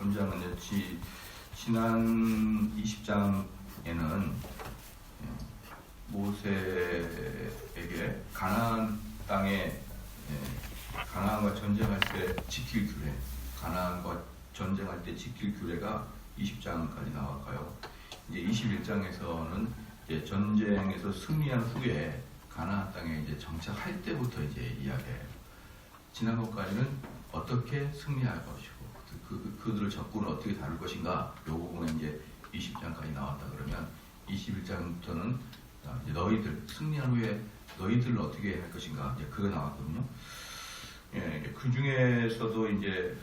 본장은 지난 20장에는 모세에게 가나안 땅에 가나안과 전쟁할 때 지킬 규례, 가나안과 전쟁할 때 지킬 규례가 20장까지 나왔고요. 이제 21장에서는 이제 전쟁에서 승리한 후에 가나안 땅에 이제 정착할 때부터 이제 이야기해요. 지난 것까지는 어떻게 승리할 것이고 그들을 적군을 어떻게 다룰 것인가, 요거 보면 이제 20장까지 나왔다 그러면 21장부터는 이제 너희들 승리한 후에 너희들을 어떻게 할 것인가, 이제 그거 나왔거든요. 예, 그 중에서도 이제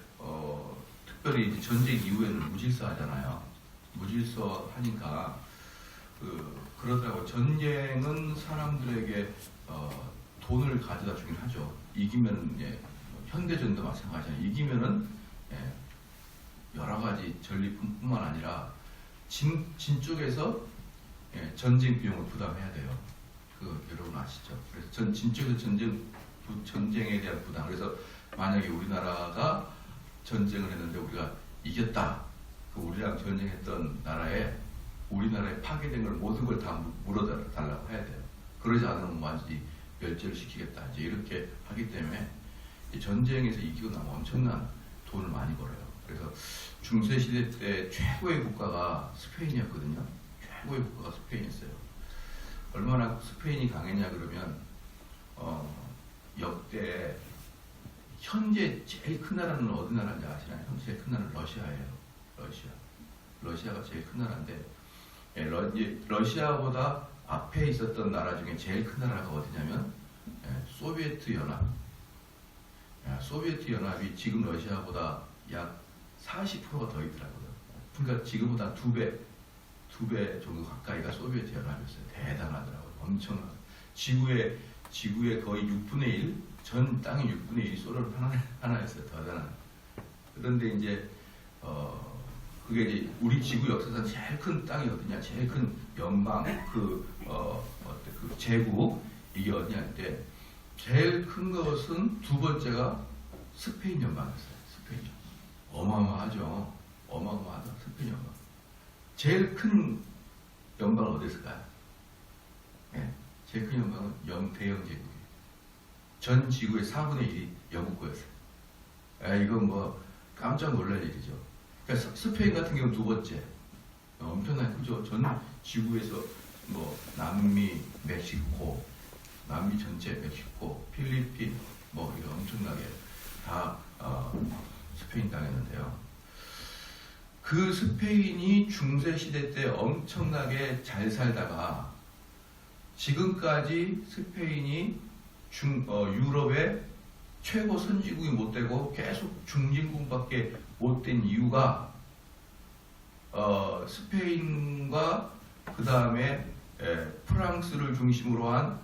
특별히 이제 전쟁 이후에는 무질서 하잖아요. 무질서 하니까 그러더라고. 전쟁은 사람들에게 돈을 가져다 주긴 하죠. 이기면 이제 현대전도 마찬가지잖아요. 이기면은 여러 가지 전리품뿐만 아니라 진 쪽에서 전쟁 비용을 부담해야 돼요. 여러분 아시죠? 그래서 진 쪽에서 전쟁에 대한 부담. 그래서 만약에 우리나라가 전쟁을 했는데 우리가 이겼다. 우리랑 전쟁했던 나라에 우리나라에 파괴된 걸 모든 걸 다 물어달라고 해야 돼요. 그러지 않으면 완전히 멸절을 시키겠다. 이제 이렇게 하기 때문에 전쟁에서 이기고 나면 엄청난 돈을 많이 벌어요. 그래서 중세시대 때 최고의 국가가 스페인이었거든요. 최고의 국가가 스페인이었어요. 얼마나 스페인이 강했냐 그러면 역대 현재 제일 큰 나라는 어디 나라인지 아시나요? 현재 제일 큰 나라는 러시아예요. 러시아가 제일 큰 나라인데 러시아보다 앞에 있었던 나라 중에 제일 큰 나라가 어디냐면 소비에트 연합. 소비에트 연합이 지금 러시아보다 약 40%가 더 있더라고요. 그러니까 지금보다 두 배 정도 가까이가 소비에트 연합이었어요. 대단하더라고요. 엄청나. 지구의 거의 6분의 1, 전 땅의 6분의 1이 소련 하나였어요. 대단한. 그런데 이제 그게 이제 우리 지구 역사상 제일 큰 땅이 어디냐, 제일 큰 연방 그 제국 이게 어디냐 할 때 제일 큰 것은 두 번째가 스페인 연방이었어요. 스페인 연방. 어마어마하죠. 어마어마하다. 스페인 연방. 제일 큰 연방은 어디 있을까요? 제일 큰 연방은 대영 제국이에요. 전 지구의 4분의 1이 영국 거였어요. 이건 뭐 깜짝 놀랄 일이죠. 그러니까 스페인 같은 경우는 두 번째. 엄청나게 크죠. 전 지구에서 뭐 남미, 멕시코, 남미 전체, 멕시코, 필리핀, 뭐 이거 엄청나게 다 스페인 땅이었는데요. 그 스페인이 중세시대 때 엄청나게 잘 살다가 지금까지 스페인이 유럽의 최고 선진국이 못 되고 계속 중진국밖에 못 된 이유가 스페인과 그 다음에 프랑스를 중심으로 한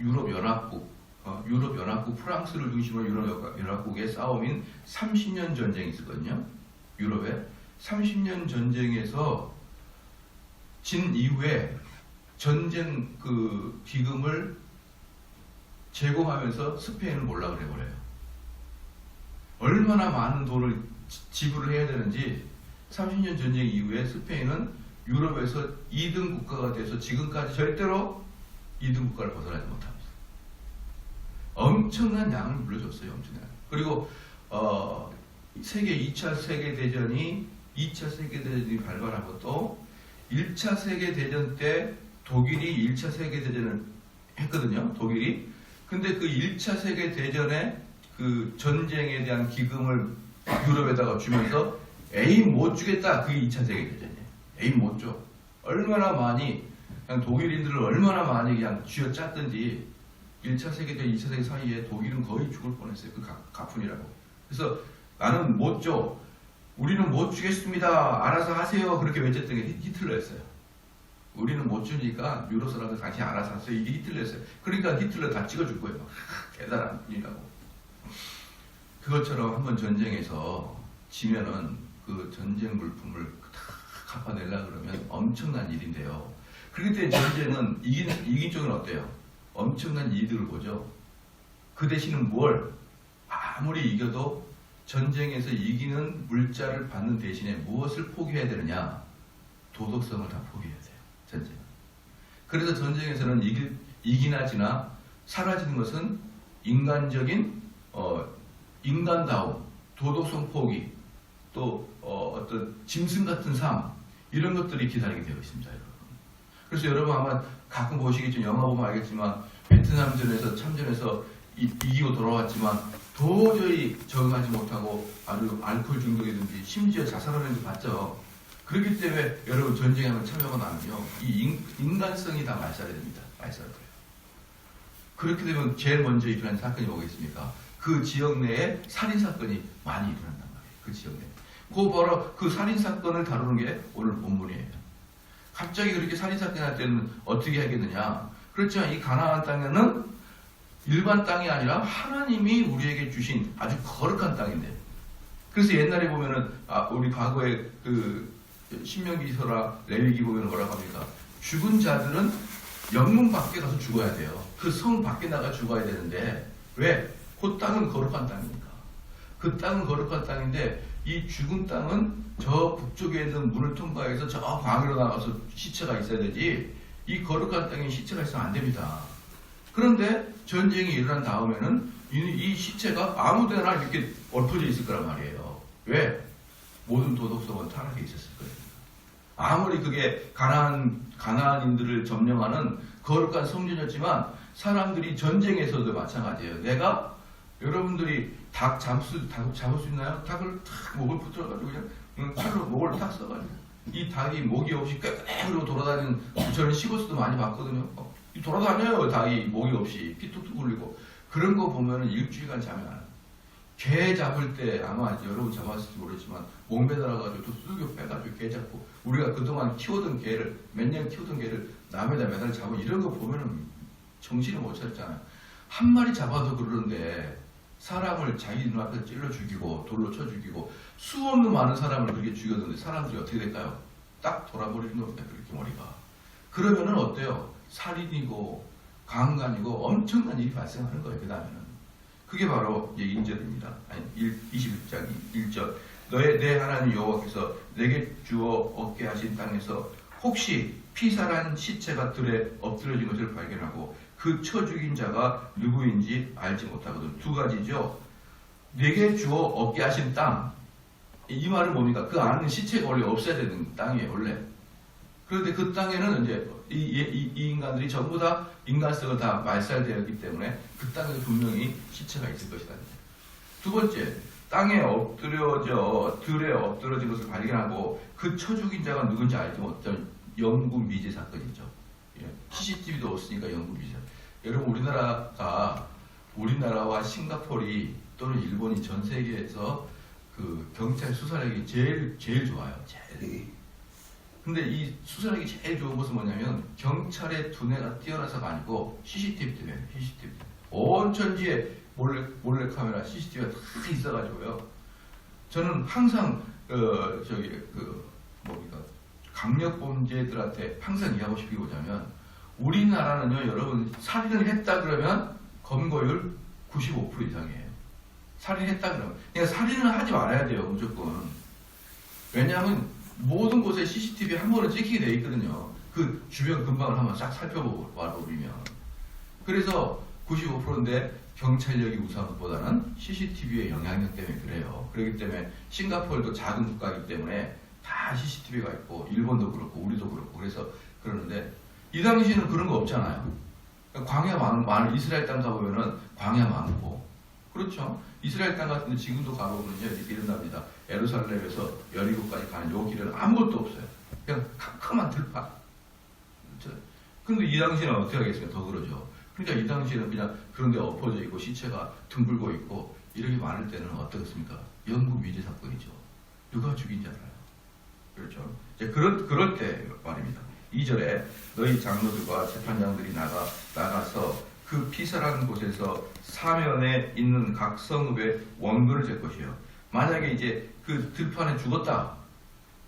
유럽 연합국 프랑스를 중심으로 유럽 연합국의 싸움인 30년 전쟁이 있었거든요. 유럽에 30년 전쟁에서 진 이후에 전쟁 그 기금을 제공하면서 스페인을 몰락을 해버려요. 얼마나 많은 돈을 지불을 해야 되는지 30년 전쟁 이후에 스페인은 유럽에서 2등 국가가 돼서 지금까지 절대로 2등 국가를 벗어나지 못합니다. 엄청난 양을 물려줬어요. 엄청난. 그리고 2차 세계대전이 발발하고 또 1차 세계대전 때 독일이 1차 세계대전을 했거든요. 독일이. 근데 그 1차 세계대전에 그 전쟁에 대한 기금을 유럽에다가 주면서 에이 못 주겠다. 그게 2차 세계대전이에요. 에이 못 줘. 얼마나 많이 그냥 독일인들을 얼마나 많이 그냥 쥐어짰든지 1차 세계대전, 2차 세계 사이에 독일은 거의 죽을 뻔했어요. 그 가훈이라고. 그래서 나는 못 줘. 우리는 못 주겠습니다. 알아서 하세요. 그렇게 외쳤던 게 히틀러였어요. 우리는 못 주니까 유로서라도 당신이 알아서 하세요. 이게 히틀러였어요. 그러니까 히틀러 다 찍어줄 거예요. 대단한 분이라고. 그것처럼 한번 전쟁에서 지면은 그 전쟁 물품을 다 갚아내려고 그러면 엄청난 일인데요. 그렇기 때문에 전쟁은 이긴 쪽은 어때요? 엄청난 이득을 보죠. 그 대신은 뭘? 아무리 이겨도 전쟁에서 이기는 물자를 받는 대신에 무엇을 포기해야 되느냐? 도덕성을 다 포기해야 돼요. 전쟁. 그래서 전쟁에서는 이기나 지나 사라지는 것은 인간적인 인간다움, 도덕성 포기, 또 어떤 짐승 같은 삶 이런 것들이 기다리게 되어 있습니다. 여러분. 그래서 여러분 아마 가끔 보시겠지만 영화 보면 알겠지만 베트남전에서 참전해서 이기고 돌아왔지만 도저히 적응하지 못하고 아주 알코올 중독이든지 심지어 자살하는 데 봤죠. 그렇기 때문에 여러분 전쟁에 한번 참여가 나면요 이 인간성이 다 말살됩니다. 말살돼요. 그렇게 되면 제일 먼저 일어나는 사건이 뭐겠습니까? 그 지역 내에 살인 사건이 많이 일어난단 말이에요. 그 지역 내에. 그 바로 그 살인 사건을 다루는 게 오늘 본문이에요. 갑자기 그렇게 살인 사건이 날 때는 어떻게 하겠느냐? 그렇지만 이 가나안 땅에는 일반 땅이 아니라 하나님이 우리에게 주신 아주 거룩한 땅인데. 그래서 옛날에 보면은 우리 과거에 그 신명기서라 레위기 보면 뭐라고 합니까? 죽은 자들은 영문 밖에 가서 죽어야 돼요. 그 성 밖에 나가 죽어야 되는데 왜? 그 땅은 거룩한 땅이니까. 그 땅은 거룩한 땅인데 이 죽은 땅은 저 북쪽에 있는 문을 통과해서 저 광야로 나가서 시체가 있어야 되지 이 거룩한 땅에 시체가 있으면 안 됩니다. 그런데 전쟁이 일어난 다음에는 이 시체가 아무데나 이렇게 엎어져 있을 거란 말이에요. 왜? 모든 도덕성은 타락해 있었을 거예요. 아무리 그게 가나안인들을 점령하는 거룩한 성전이었지만 사람들이 전쟁에서도 마찬가지예요. 내가 여러분들이 닭 잡을 수 있나요? 닭을 탁 목을 붙들어가지고 그냥 칼로 목을 탁 써가지고 이 닭이 목이 없이 꾀꾀로 돌아다니는 저는 시골에서도 많이 봤거든요. 돌아다녀요. 닭이 목이 없이 피 뚝뚝 흘리고 그런 거 보면은 일주일간 잠이 안 와요. 개 잡을 때 아마 여러분 잡았을지 모르지만 목 매달아가지고 또 쑥겨 빼가지고 개 잡고 우리가 그동안 키우던 개를 몇 년 키우던 개를 남에다 매달 잡고 이런 거 보면은 정신을 못 차렸잖아요. 한 마리 잡아도 그러는데 사람을 자기 눈앞에 찔러 죽이고 돌로 쳐 죽이고 수없는 많은 사람을 그렇게 죽였는데 사람들이 어떻게 될까요? 딱 돌아버리는 겁니다. 그렇게 머리가. 그러면은 어때요? 살인이고 강간이고 엄청난 일이 발생하는 거예요. 그 다음에는. 그게 바로 1절입니다. 21장 1절. 내 하나님 여호와께서 내게 주어 얻게 하신 땅에서 혹시 피살한 시체가 들에 엎드려진 것을 발견하고 그 쳐 죽인 자가 누구인지 알지 못하거든. 두 가지죠. 내게 주어 얻게 하신 땅. 이 말은 뭡니까? 그 안에 시체가 원래 없어야 되는 땅이에요. 원래. 그런데 그 땅에는 이제 이 인간들이 전부 다 인간성을 다 말살되었기 때문에 그 땅에도 분명히 시체가 있을 것이다. 두 번째, 땅에 들에 엎드려진 것을 발견하고 그 쳐 죽인 자가 누군지 알지 못한 영구 미제 사건이죠. CCTV도 없으니까 영구 미제. 여러분 우리나라와 싱가포르 또는 일본이 전 세계에서 그 경찰 수사력이 제일 좋아요. 근데 이 수사력이 제일 좋은 것은 뭐냐면 경찰의 두뇌가 뛰어나서가 아니고 CCTV 때문에 CCTV. 온 천지에 몰래카메라 CCTV가 다 있어가지고요. 저는 항상 강력범죄들한테 항상 이해하고 싶은 게 뭐냐면 우리나라는요 여러분 살인을 했다 그러면 검거율 95% 이상이에요. 살인했다 그러면 그냥 살인을 하지 말아야 돼요 무조건. 왜냐하면 모든 곳에 CCTV 한 번은 찍히게 돼 있거든요. 그 주변 근방을 한번 싹 살펴보고 와버리면. 그래서 95%인데 경찰력이 우수한 것보다는 CCTV의 영향력 때문에 그래요. 그렇기 때문에 싱가포르도 작은 국가이기 때문에 다 CCTV가 있고 일본도 그렇고 우리도 그렇고 그래서 그러는데 이 당시에는 그런 거 없잖아요. 광야 많은 이스라엘 땅 가보면은 광야 많고 그렇죠. 이스라엘 땅 같은데 지금도 가보면요 이렇게 일어납니다. 예루살렘에서 여리고까지 가는 요 길은 아무것도 없어요. 그냥 캄캄한 들판. 그런데 이 당시에는 어떻게 하겠습니까? 더 그러죠. 그러니까 이 당시에는 그냥 그런 데 엎어져 있고 시체가 둥글고 있고 이렇게 많을 때는 어떻겠습니까? 영구 미제 사건이죠. 누가 죽인 줄 알아요. 그렇죠. 이제 그럴 때 말입니다. 2절에 너희 장로들과 재판장들이 나가서 그 피살한 곳에서 사면에 있는 각 성읍의 원근을 잴 것이요. 만약에 이제 그 들판에 죽었다.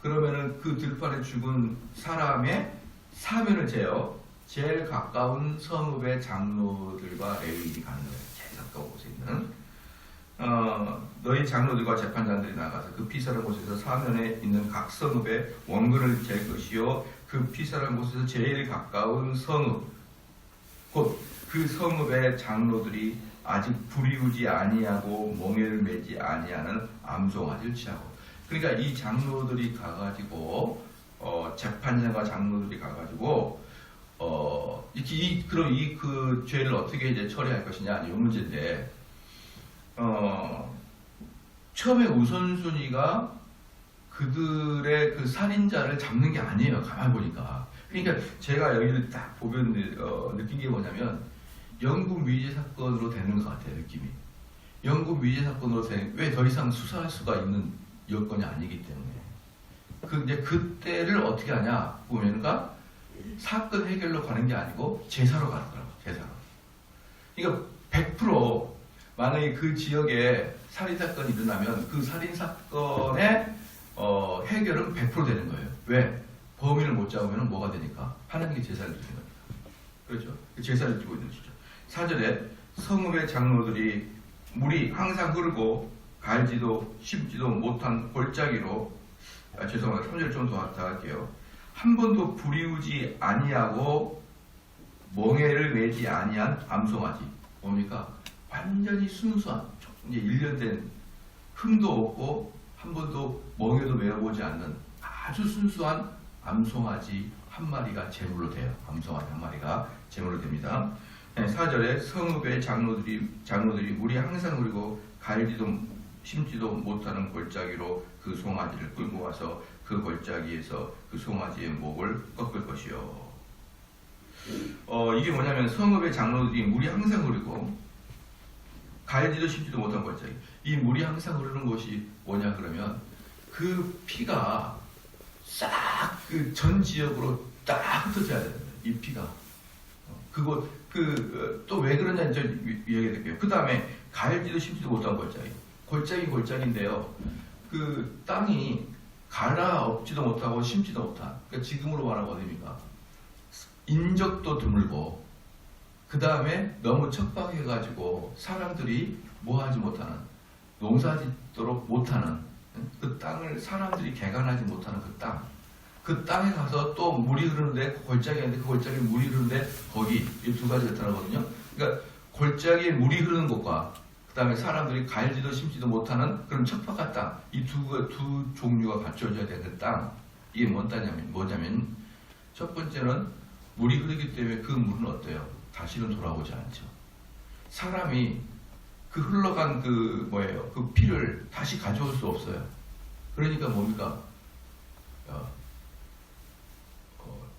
그러면은 그 들판에 죽은 사람의 사면을 재요. 제일 가까운 성읍의 장로들과 레위인이 가는 거예요. 제일 가까운 곳에 있는. 너희 장로들과 재판장들이 나가서 그 피살한 곳에서 사면에 있는 각 성읍의 원근을 잴 것이요 그 피살한 곳에서 제일 가까운 성읍 곧 그 성읍의 장로들이 아직 불이우지 아니하고 멍에를 매지 아니하는 암송아지를 취하고. 그러니까 이 장로들이 가가지고 재판장과 장로들이 가가지고 그럼 그 죄를 어떻게 이제 처리할 것이냐 이 문제인데 처음에 우선순위가 그들의 그 살인자를 잡는 게 아니에요. 가만히 보니까. 그러니까 제가 여기를 딱 보면 느낀 게 뭐냐면 영국 위제 사건으로 되는 것 같아요. 느낌이. 영국 위제 사건으로 되는 왜 더 이상 수사할 수가 있는 여건이 아니기 때문에. 이제 그때를 어떻게 하냐 보면가 사건 해결로 가는 게 아니고 제사로 가는 거라고. 제사로. 그러니까 100% 만약에 그 지역에 살인 사건이 일어나면 그 살인 사건의 해결은 100% 되는 거예요. 왜? 범인을 못 잡으면 뭐가 되니까? 하나님께 제사를 드리는 거니까. 그렇죠? 제사를 드리고 있는 거죠. 4절에 성읍의 장로들이 물이 항상 흐르고 갈지도 심지도 못한 골짜기로 죄송합니다. 3절 좀 더 할게요. 한 번도 불이우지 아니하고 멍에를 매지 아니한 암송아지. 뭡니까? 완전히 순수한 이제 1년 된 흠도 없고 한 번도 멍에도 매어보지 않는 아주 순수한 암송아지 한 마리가 제물로 돼요. 암송아지 한 마리가 제물로 됩니다. 4절에 성읍의 장로들이 물이 항상 흐르고 갈지도 심지도 못하는 골짜기로 그 송아지를 끌고 와서 그 골짜기에서 그 송아지의 목을 꺾을 것이요. 이게 뭐냐면 성읍의 장로들이 물이 항상 흐르고 갈지도 심지도 못한 골짜기. 이 물이 항상 흐르는 곳이 뭐냐 그러면 그 피가 싹 그 전 지역으로 딱 흩어져야 됩니다. 이 피가. 또 왜 그러냐 이제 이야기할게요. 그 다음에 갈지도 심지도 못한 골짜기. 골짜기인데요. 그 땅이 갈아엎지도 못하고 심지도 못한. 그러니까 지금으로 말하면 어디입니까? 인적도 드물고 그 다음에 너무 척박해가지고 사람들이 뭐하지 못하는 농사짓도록 못하는 그 땅을 사람들이 개간하지 못하는 그 땅. 그 땅에 가서 또 물이 흐르는데 골짜기인데 그 골짜기에 물이 흐르는데 거기 이 두 가지가 나타나거든요. 그러니까 골짜기에 물이 흐르는 곳과 그 다음에 사람들이 갈지도 심지도 못하는 그런 척박한 땅. 이 두 종류가 갖춰져야 되는 그 땅. 이게 뭐냐면 첫 번째는 물이 흐르기 때문에 그 물은 어때요? 다시는 돌아오지 않죠. 사람이 그 흘러간 그 피를 다시 가져올 수 없어요. 그러니까 뭡니까?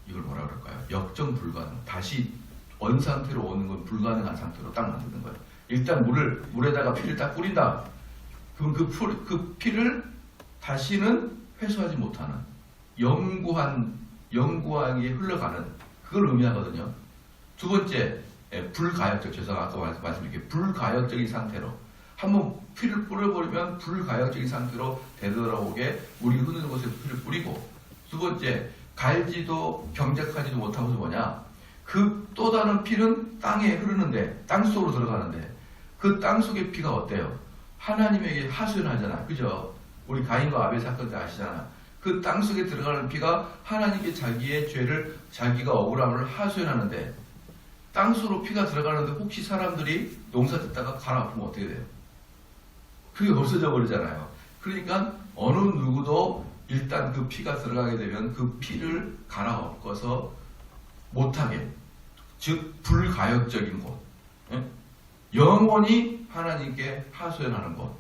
이걸 뭐라 그럴까요? 역정 불가능. 다시 원 상태로 오는 건 불가능한 상태로 딱 만드는 거예요. 일단 물에다가 피를 딱 뿌린다. 그럼 그 피를 다시는 회수하지 못하는 영구하게 흘러가는 그걸 의미하거든요. 두 번째, 불가역적. 제가 아까 말씀드린 불가역적인 상태로 한번 피를 뿌려버리면 불가역적인 상태로 되돌아오게 물이 흐르는 곳에 피를 뿌리고, 두 번째, 갈지도 경작하지도 못하면서 뭐냐? 그 또 다른 피는 땅에 흐르는데, 땅 속으로 들어가는데, 그 땅 속의 피가 어때요? 하나님에게 하소연하잖아. 그죠? 우리 가인과 아벨 사건 때 아시잖아. 그 땅 속에 들어가는 피가 하나님께 자기의 죄를, 자기가 억울함을 하소연하는데, 땅 속으로 피가 들어가는데 혹시 사람들이 농사 짓다가 갈아엎으면 어떻게 돼요? 그게 없어져 버리잖아요. 그러니까 어느 누구도 일단 그 피가 들어가게 되면 그 피를 갈아엎어서 못하게, 즉 불가역적인 곳, 영원히 하나님께 하소연하는 곳,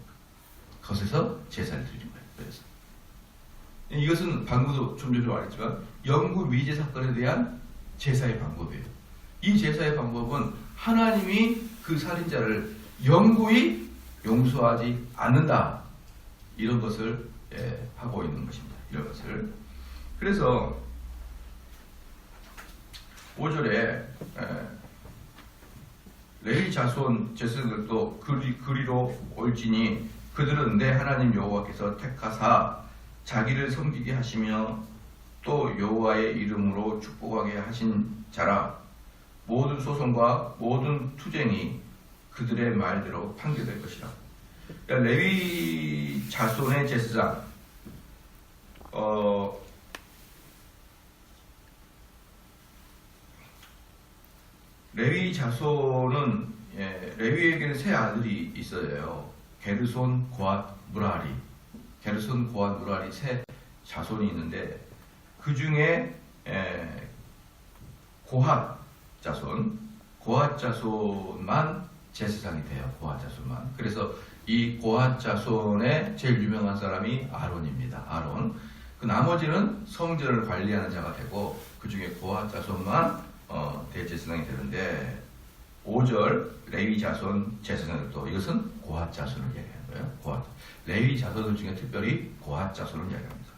그것에서 제사를 드리는 거예요. 그래서 이것은 방금도 좀 전에 말했지만 영구 위제 사건에 대한 제사의 방법이에요. 이 제사의 방법은 하나님이 그 살인자를 영구히 용서하지 않는다, 이런 것을 하고 있는 것입니다. 이런 것을. 그래서 5절에 레위 자손들도 그리로 올지니 그들은 내 하나님 여호와께서 택하사 자기를 섬기게 하시며 또 여호와의 이름으로 축복하게 하신 자라. 모든 소송과 모든 투쟁이 그들의 말대로 판결될 것이라. 그러니까 레위 자손의 제사장, 레위 자손은 레위에게는 세 아들이 있어요. 게르손, 고앗, 무라리. 게르손, 고앗, 무라리 세 자손이 있는데 그 중에 고앗 자손만 제사장이 돼요. 고앗 자손만. 그래서 이 고앗 자손의 제일 유명한 사람이 아론입니다. 아론. 그 나머지는 성전을 관리하는 자가 되고 그 중에 고앗 자손만 대제사장이 되는데 5절 레위 자손 제사장들도 이것은 고앗 자손을 얘기하는 거예요. 고앗. 레위 자손들 중에 특별히 고앗 자손을 얘기합니다.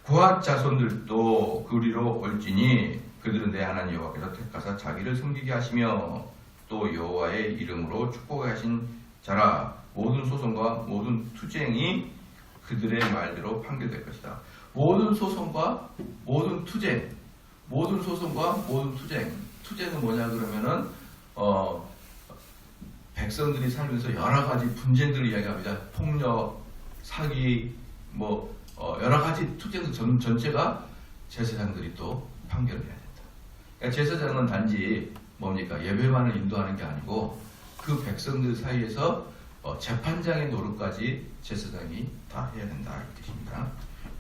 고앗 자손들도 그리로 올지니 그들은 내 하나님 여호와께서 택하사 자기를 섬기게 하시며 또 여호와의 이름으로 축복하신 자라. 모든 소송과 모든 투쟁이 그들의 말대로 판결될 것이다. 모든 소송과 모든 투쟁, 모든 소송과 모든 투쟁. 투쟁은 뭐냐 그러면은 백성들이 살면서 여러 가지 분쟁들을 이야기합니다. 폭력, 사기, 여러 가지 투쟁 전체가 제사장들이 또 판결을 해야 된다. 그러니까 제사장은 단지 뭡니까? 예배만을 인도하는 게 아니고 그 백성들 사이에서 재판장의 노릇까지 제사장이 다 해야 된다. 이렇게 뜻입니다.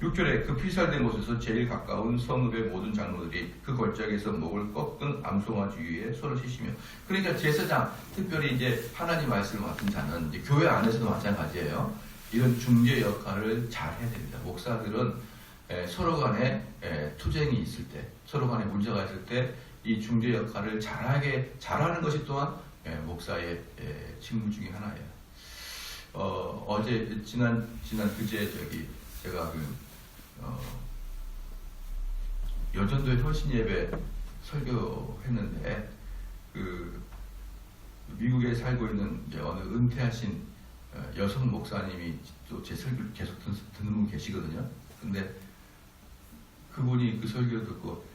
6절에 그 피살된 곳에서 제일 가까운 성읍의 모든 장로들이 그 골짜기에서 목을 꺾은 암송아 주위에 손을 씻으며. 그러니까 제사장, 특별히 이제 하나님 말씀을 맡은 자는 이제 교회 안에서도 마찬가지예요. 이런 중재 역할을 잘 해야 됩니다. 목사들은 서로 간에 투쟁이 있을 때, 서로 간에 문제가 있을 때 이 중재 역할을 잘하는 것이 또한 목사의 직무 중에 하나예요. 어제 지난 그제 제가 여전도의 헌신 예배 설교했는데 미국에 살고 있는 이제 어느 은퇴하신 여성 목사님이 또 제 설교를 계속 듣는 분 계시거든요. 근데 그분이 그 설교를 듣고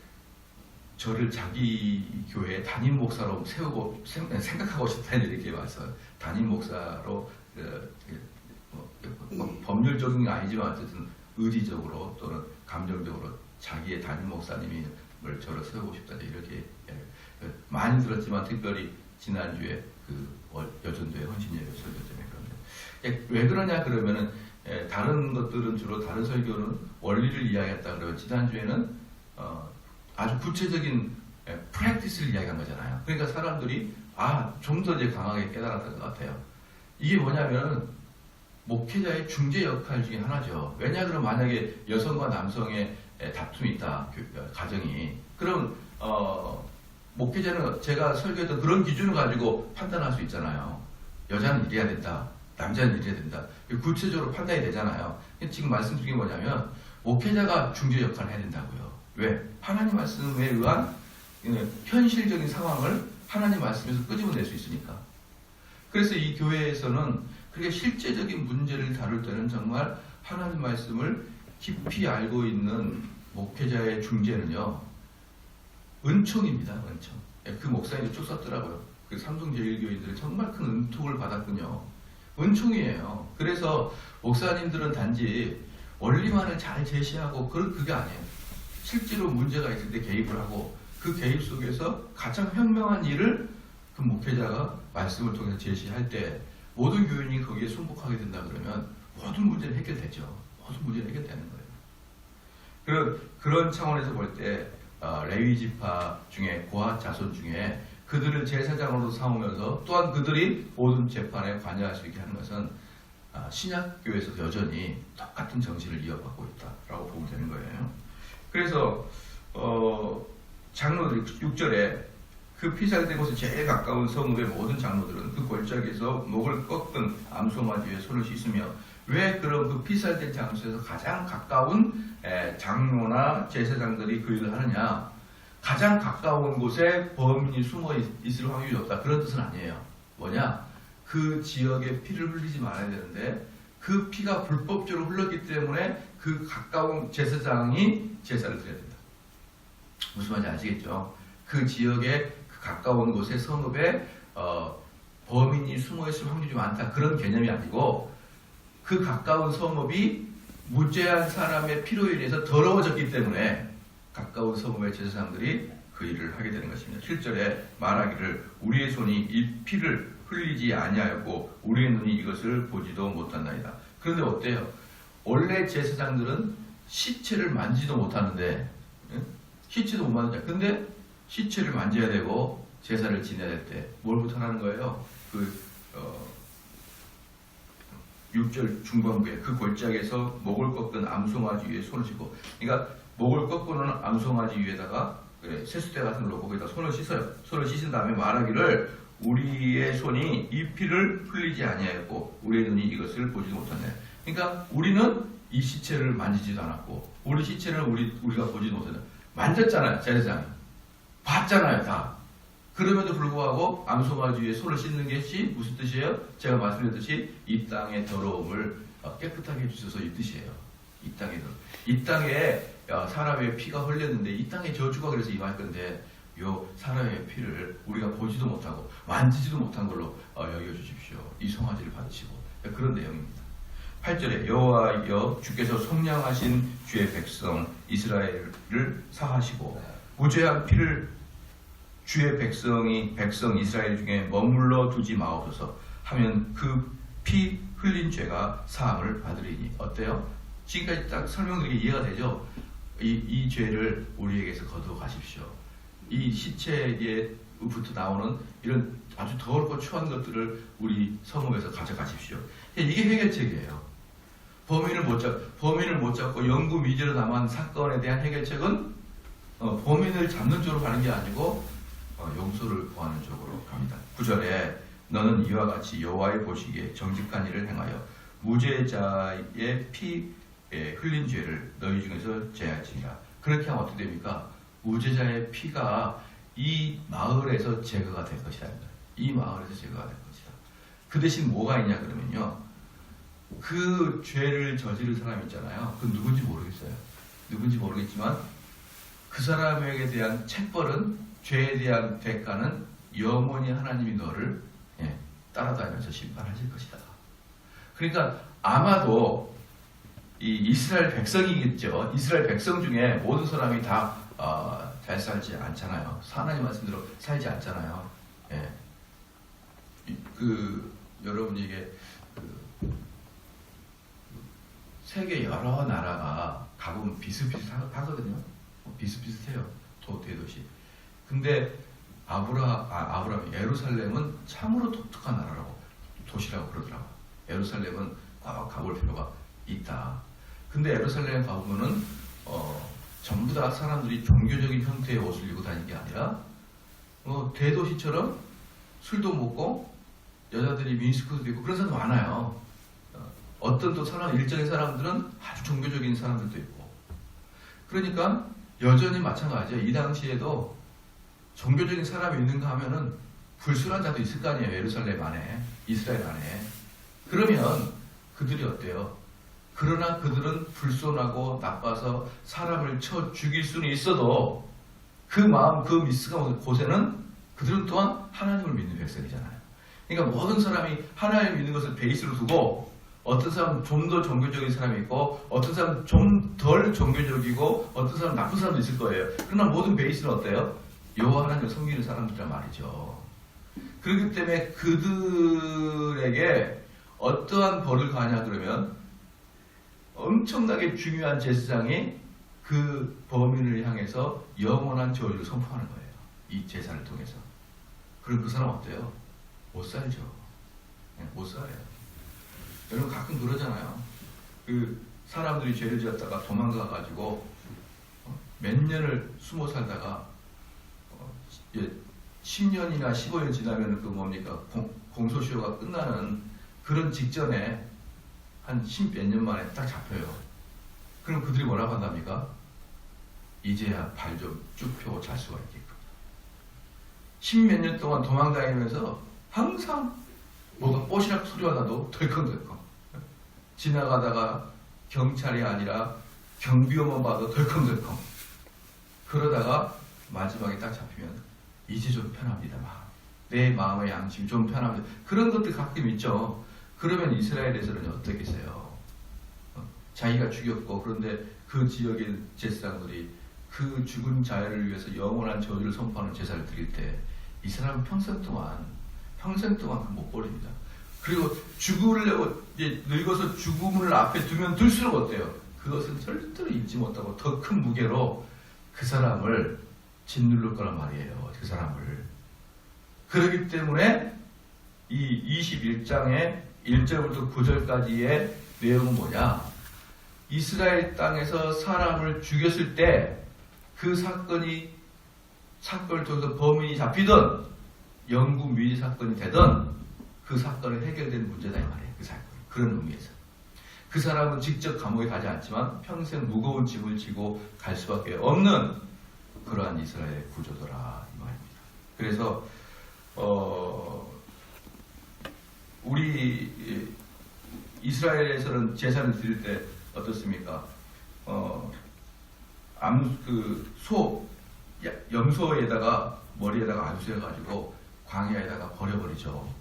저를 자기 교회 담임 목사로 세우고 생각하고 싶다는 이렇게 와서 담임 목사로 법률적인 게 아니지만 어쨌든 의지적으로 또는 감정적으로 자기의 담임 목사님을 저를 세우고 싶다 이렇게 많이 들었지만 특별히 지난주에 여전도의 헌신 예배 설교 때문에 그런데 왜 그러냐 그러면은 다른 것들은 주로 다른 설교는 원리를 이야기했다 그러면 지난주에는 아주 구체적인 프랙티스를 이야기한 거잖아요. 그러니까 사람들이 좀 더 이제 강하게 깨달았던 것 같아요. 이게 뭐냐면 목회자의 중재 역할 중에 하나죠. 왜냐 그러면 만약에 여성과 남성의 다툼이 있다 가정이 그럼 목회자는 제가 설교했던 그런 기준을 가지고 판단할 수 있잖아요. 여자는 이래야 된다. 남자는 이래야 된다. 구체적으로 판단이 되잖아요. 지금 말씀드린 게 뭐냐면 목회자가 중재 역할을 해야 된다고요. 왜? 하나님 말씀에 의한 현실적인 상황을 하나님 말씀에서 끄집어낼 수 있으니까. 그래서 이 교회에서는 그렇게 실제적인 문제를 다룰 때는 정말 하나님 말씀을 깊이 알고 있는 목회자의 중재는요 은총입니다. 은총. 그 목사님도 쭉 썼더라고요. 그 삼성제일교인들은 정말 큰 은총을 받았군요. 은총이에요. 그래서 목사님들은 단지 원리만을 잘 제시하고 그게 아니에요. 실제로 문제가 있을 때 개입을 하고 그 개입 속에서 가장 현명한 일을 그 목회자가 말씀을 통해서 제시할 때 모든 교인이 거기에 순복하게 된다 그러면 모든 문제는 해결되죠. 모든 문제는 해결되는 거예요. 그런 차원에서 볼 때 레위 지파 중에 고앗 자손 중에 그들을 제사장으로 삼으면서 또한 그들이 모든 재판에 관여할 수 있게 하는 것은 신약교회에서 여전히 똑같은 정신을 이어받고 있다라고 보면 되는 거예요. 그래서 장로들 6절에 그 피살된 곳에 제일 가까운 성읍의 모든 장로들은 그 골짜기에서 목을 꺾은 암소마 뒤에 손을 씻으며. 왜 그런 그 피살된 장소에서 가장 가까운 장로나 제사장들이 그 일을 하느냐? 가장 가까운 곳에 범인이 숨어 있을 확률이 없다. 그런 뜻은 아니에요. 뭐냐? 그 지역에 피를 흘리지 말아야 되는데 그 피가 불법적으로 흘렀기 때문에 그 가까운 제사장이 제사를 드려야 된다. 무슨 말인지 아시겠죠? 그 지역에 그 가까운 곳에 성읍에 범인이 숨어있을 확률이 좀 많다 그런 개념이 아니고 그 가까운 성읍이 무죄한 사람의 피로 인해서 더러워졌기 때문에 가까운 성읍의 제사장들이 그 일을 하게 되는 것입니다. 7절에 말하기를 우리의 손이 이 피를 흘리지 아니하였고 우리의 눈이 이것을 보지도 못한다이다. 그런데 어때요? 원래 제사장들은 시체를 만지도 못하는데 시체도 못 만지냐. 근데 시체를 만져야 되고 제사를 지내야 될 때 뭘 못하는 거예요? 6절 중반부에 그 골짜기에서 목을 꺾은 암송아지 위에 손을 씻고, 그러니까 목을 꺾고는 암송아지 위에다가 세숫대 같은 걸 놓고 거기다 손을 씻어요. 손을 씻은 다음에 말하기를 우리의 손이 이 피를 흘리지 아니하였고 우리의 눈이 이것을 보지도 못하네. 그러니까 우리는 이 시체를 만지지도 않았고 우리 시체를 우리가 보지도 못하네. 만졌잖아요. 제사장이 봤잖아요. 다. 그럼에도 불구하고 암송아지 위에 손을 씻는 것이 무슨 뜻이에요? 제가 말씀드렸듯이 이 땅의 더러움을 깨끗하게 해주셔서 이 뜻이에요. 이 땅에 사람의 피가 흘렸는데 이 땅에 저주가 그래서 임할 건데 요 사람의 피를 우리가 보지도 못하고 만지지도 못한 걸로 여겨주십시오. 이 송아지를 받으시고 그런 내용입니다. 8절에 여호와여 주께서 속량하신 주의 백성 이스라엘을 사하시고 무죄한 피를 주의 백성 이스라엘 중에 머물러 두지 마옵소서 하면 그 피 흘린 죄가 사함을 받으리니. 어때요? 지금까지 딱 설명드리기 이해가 되죠? 이 죄를 우리에게서 거두어 가십시오. 이 시체에부터 나오는 이런 아주 더럽고 추한 것들을 우리 성읍에서 가져가십시오. 이게 해결책이에요. 범인을 못 잡고 영구 미제로 남은 사건에 대한 해결책은 범인을 잡는 쪽으로 가는 게 아니고 용서를 구하는 쪽으로 갑니다. 9절에 너는 이와 같이 여호와의 보시기에 정직한 일을 행하여 무죄자의 피 흘린 죄를 너희 중에서 제할지니라. 그렇게 하면 어떻게 됩니까? 무죄자의 피가 이 마을에서 제거가 될 것이다. 이 마을에서 제거가 될 것이다. 그 대신 뭐가 있냐 그러면요. 그 죄를 저지른 사람 있잖아요. 그 누군지 모르겠어요. 누군지 모르겠지만 그 사람에게 대한 책벌은, 죄에 대한 대가는 영원히 하나님이 너를 따라다니면서 심판하실 것이다. 그러니까 아마도 이 이스라엘 백성이겠죠. 이스라엘 백성 중에 모든 사람이 다 잘 살지 않잖아요. 하나님 말씀대로 살지 않잖아요. 여러분에게 세계 여러 나라가 가보면 비슷비슷하거든요. 비슷비슷해요. 대도시. 근데 예루살렘은 참으로 독특한 나라라고, 도시라고 그러더라고요. 예루살렘은 꼭 가볼 필요가 있다. 근데 예루살렘에 가보면은 전부 다 사람들이 종교적인 형태의 옷을 입고 다니는 게 아니라 대도시처럼 술도 먹고 여자들이 미니스커트도 입고 그런 사람도 많아요. 어떤 또 일정의 사람들은 아주 종교적인 사람들도 있고. 그러니까 여전히 마찬가지예요. 이 당시에도 종교적인 사람이 있는가 하면은 불순한 자도 있을 거 아니에요. 예루살렘 안에, 이스라엘 안에. 그러면 그들이 어때요? 그러나 그들은 불순하고 나빠서 사람을 쳐 죽일 수는 있어도 그 마음, 그 미스가 곳에는 그들은 또한 하나님을 믿는 백성이잖아요. 그러니까 모든 사람이 하나님을 믿는 것을 베이스로 두고 어떤 사람은 좀 더 종교적인 사람이 있고 어떤 사람은 좀 덜 종교적이고 어떤 사람은 나쁜 사람도 있을 거예요. 그러나 모든 베이스는 어때요? 여호와 하나님을 섬기는 사람들이란 말이죠. 그렇기 때문에 그들에게 어떠한 벌을 가냐 그러면 엄청나게 중요한 제사장이 그 범인을 향해서 영원한 저주를 선포하는 거예요. 이 제사를 통해서. 그럼 그 사람 어때요? 못 살죠. 못 살아요. 여러분 가끔 그러잖아요. 사람들이 죄를 지었다가 도망가가지고 몇 년을 숨어 살다가 10년이나 15년 지나면 공소시효가 끝나는 그런 직전에 한 10몇 년 만에 딱 잡혀요. 그럼 그들이 뭐라고 한답니까? 이제야 발 좀 쭉 펴고 잘 수가 있겠군. 10몇 년 동안 도망다니면서 항상 뭐가 뽀시락 소리가 나도 덜컹덜컹. 지나가다가 경찰이 아니라 경비원만 봐도 내 마음의 양심이 좀 편하면 그런 것들 가끔 있죠. 그러면 이스라엘에서는 어떻겠어요? 자기가 죽였고 그런데 그 지역의 제사장들이 그 죽은 자를 위해서 영원한 저주를 선포하는 제사를 드릴 때 이 사람은 평생 동안 못 버립니다. 그리고 죽으려고 이제 늙어서 죽음을 앞에 두면 둘수록 어때요? 그것은 절대로 잊지 못하고 더 큰 무게로 그 사람을 짓누를 거란 말이에요. 그 사람을. 그렇기 때문에 이 21장의 1절부터 9절까지의 내용은 뭐냐? 이스라엘 땅에서 사람을 죽였을 때 그 사건을 통해서 범인이 잡히든 영구 미리 사건이 되든 그 사건이 해결된 문제다 이 말이에요. 그 사건. 그런 의미에서. 그 사람은 직접 감옥에 가지 않지만 평생 무거운 짐을 지고 갈 수밖에 없는 그러한 이스라엘의 구조더라 이 말입니다. 그래서 우리 이스라엘에서는 제사를 드릴 때 어떻습니까? 염소에다가 머리에다가 안수해가지고 광야에다가 버려버리죠.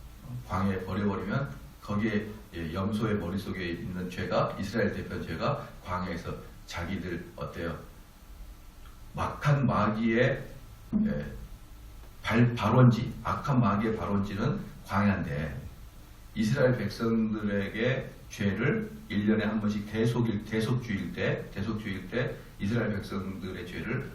광야에 버려버리면 거기에 염소의 머릿속에 있는 죄가 이스라엘 대표는 죄가 광야에서 자기들 어때요? 악한 마귀의 발원지, 악한 마귀의 발원지는 광야인데 이스라엘 백성들에게 죄를 1년에 한 번씩 대속주일 때 이스라엘 백성들의 죄를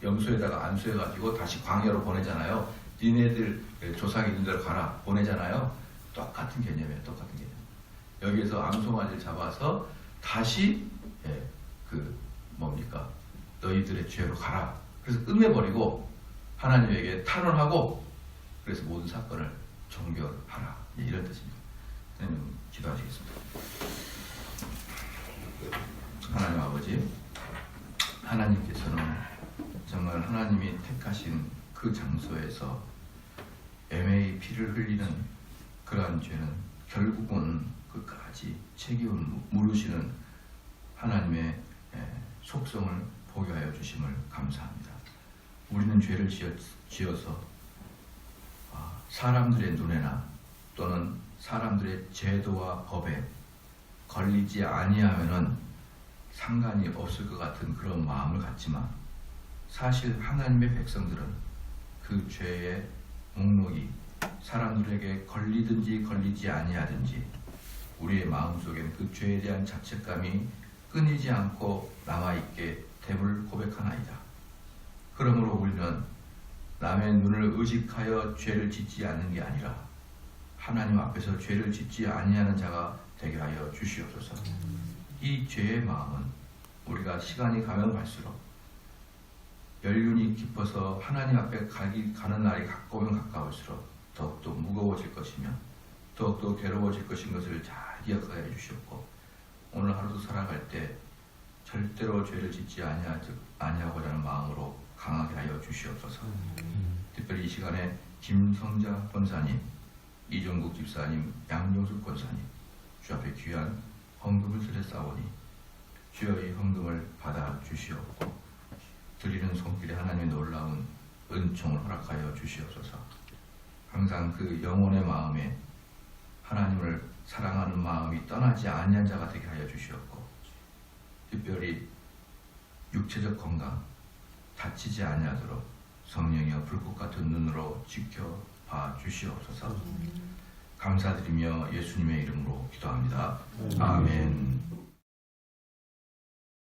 염소에다가 안수해가지고 다시 광야로 보내잖아요. 니네들 조상이 있는 데로 가라 보내잖아요. 똑같은 개념이에요. 똑같은 개념. 여기에서 암송아지를 잡아서 다시 너희들의 죄로 가라. 그래서 끝내버리고 하나님에게 탄원하고 그래서 모든 사건을 종결하라. 이런 뜻입니다. 하나님 기도하시겠습니다. 하나님 아버지, 하나님께서는 정말 하나님이 택하신 그 장소에서 애매히 피를 흘리는 그러한 죄는 결국은 끝까지 책임을 물으시는 하나님의 속성을 보게 하여 주심을 감사합니다. 우리는 죄를 지어서 사람들의 눈에나 또는 사람들의 제도와 법에 걸리지 아니하면은 상관이 없을 것 같은 그런 마음을 갖지만 사실 하나님의 백성들은 그 죄의 목록이 사람들에게 걸리든지 걸리지 아니하든지 우리의 마음속에는 그 죄에 대한 자책감이 끊이지 않고 남아있게 됨을 고백하나이다. 그러므로 우리는 남의 눈을 의식하여 죄를 짓지 않는 게 아니라 하나님 앞에서 죄를 짓지 아니하는 자가 되게 하여 주시옵소서. 이 죄의 마음은 우리가 시간이 가면 갈수록 연륜이 깊어서 하나님 앞에 가는 날이 가까우면 가까울수록 더욱더 무거워질 것이며 더욱더 괴로워질 것인 것을 잘 기억하게 해주시옵고 오늘 하루도 살아갈 때 절대로 죄를 짓지 아니하고자 하는 마음으로 강하게 하여 주시옵소서. 특별히 이 시간에 김성자 권사님, 이종국 집사님, 양용숙 권사님 주 앞에 귀한 헌금을 드렸사오니 주여 이 헌금을 받아 주시옵고 드리는 손길에 하나님의 놀라운 은총을 허락하여 주시옵소서. 항상 그 영혼의 마음에 하나님을 사랑하는 마음이 떠나지 아니한 자가 되게 하여 주시옵고 특별히 육체적 건강 다치지 아니하도록 성령이여 불꽃 같은 눈으로 지켜봐 주시옵소서. 감사드리며 예수님의 이름으로 기도합니다. 아멘.